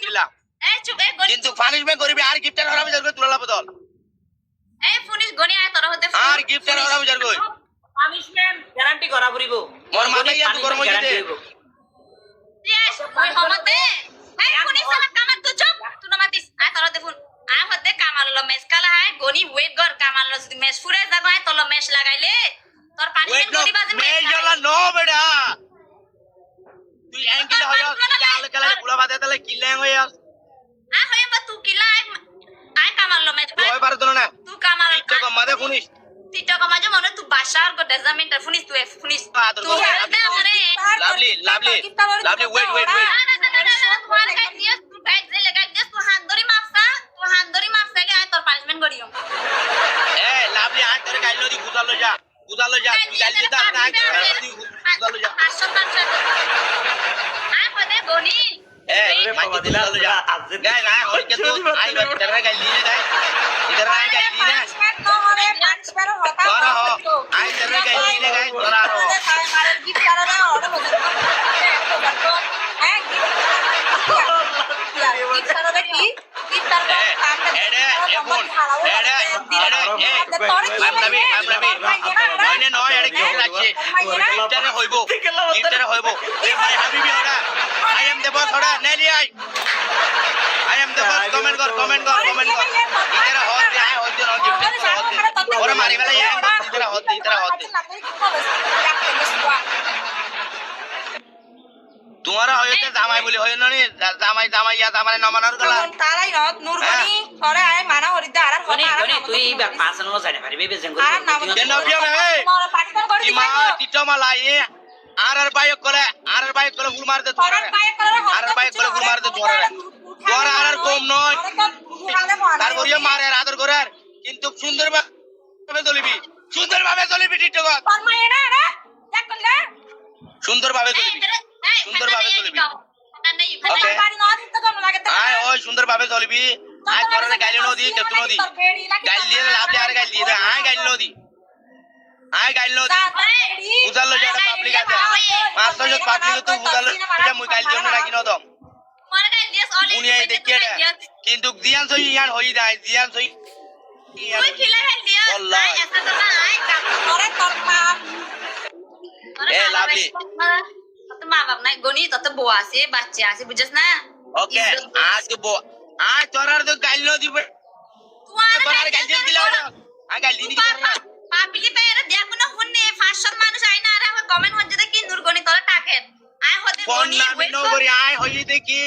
কিল্লা এই চুপ এই গনি কিন্তু পানিশমেন্ট করবি আর গিফটের হরামি জরগই তুলা বদল এই পুলিশ গনি আয় তোর হতে আর গিফটের হরামি জরগই পানিশমেন্ট গ্যারান্টি করা পড়িব মোর মাথায় এত গরম হই যেতে ইয়েস ওই হমতে এই পুলিশ সালা কামার তুই চুপ তুই না মাতিস আয় তোর হতে ফোন আয় হতে কামাল মেস কালা হায় গনি ওয়েট কর কামাল যদি মেস ফুরে যাগো আয় তোর মেস লাগাইলে তোর পানিশমেন্ট করি বাজে মেল জলা নো বেটা তুই অ্যাঙ্গেল হই কালে কালে পুলা বাদে তালে কিল্লা হই আস আয় হই বা তুই কিলা আয় কামাল মেস তুই পারছ না তুই কামাল টিকটক মাদে শুনিস টিকটক মাঝে মনে তুই বাসার গো ডেজামেন্টার শুনিস তুই শুনিস আদর তুই কর। হতে আমারে লাভলি ওয়েট ওয়েট তোমার গাইড দিয়ে তুই গাইড যে লাগাই দিয়ে তুই হাত ধরি মাফসা গে আয় তোর পানিশমেন্ট করিও এ লাভলি আজ তোরে গাইল দি গুজালো যা তুই গাইল দিতা না গুজালো যা আয় পদে গনি এ মাটি দিলা যা গাই না হই কে তো আই বাত তেরা গাইল দি গাই ইধর আই গাইল দি না তোরা हो আই তেরা গাইল দি গাই তোরা हो নয় নয় এড়ে কি লাগছে গিফটারে হইব এ ভাই হাবিবি ওরা আই এম দ্য বস ওরা নেলি I am the boss comment কর ইতরা হতে আয় হতে না গিফট হতে ওরা মারি বেলা এম বস ইতরা হতে তোমারা হইতে জামাই বলি হই না নি জামাই ইয়া জামাই নমানার গলা তারাই নত নুরগনি করে আয় মানা হরিদা আর গনি গনি তুই বা পাঁচন জানি পারিবি বেজেন করি কেন বিয়া হে ইমা টিটমালা এ আর বাইক করে গুল মার দে তোরা আর বাইক করে গুল মার দে তোরা আর কম নয় তারপর ইয়ে মারে আদর করে কিন্তু সুন্দরভাবে চলিবি টিকটক সুন্দরভাবে চলিবি আয় ওই সুন্দরভাবে চলিবি আয় তোরা গাইলে নদী কেতু নদী গাইল দিয়ে লাভ দিয়ে আর গাইল দিয়ে আয় গাইল নদী বুঝাল লই যাটা পাবলিক আছে মাস্টার যত পাবলিক তো বুঝাল এটা মুই গাইল দিও না কিনো দম উনি এই দেখিয়ে কিন্তু জিয়ান সই ইয়ান হই যায় জিয়ান সই তুই খিলা হেল দিয়া আয় এসা তো না আয় কাম করে তোর মা এ লাভলি তো মা বাপ নাই গনি তত বউ আছে বাচ্চা আছে বুঝছস না ওকে আজ তো আজ তোরার তো গাইল ন দিবে তোরার গাইল দিলা আ গাইল দিনি তোরা পাবলিক পেরে দেখো না হুনে 500 মানুষ আই না আর কমেন্ট হচ্ছে কি নূর গনি তোরা টাকেন আয় হতে ফোন গনি না বিনো করি আয় হই দেখি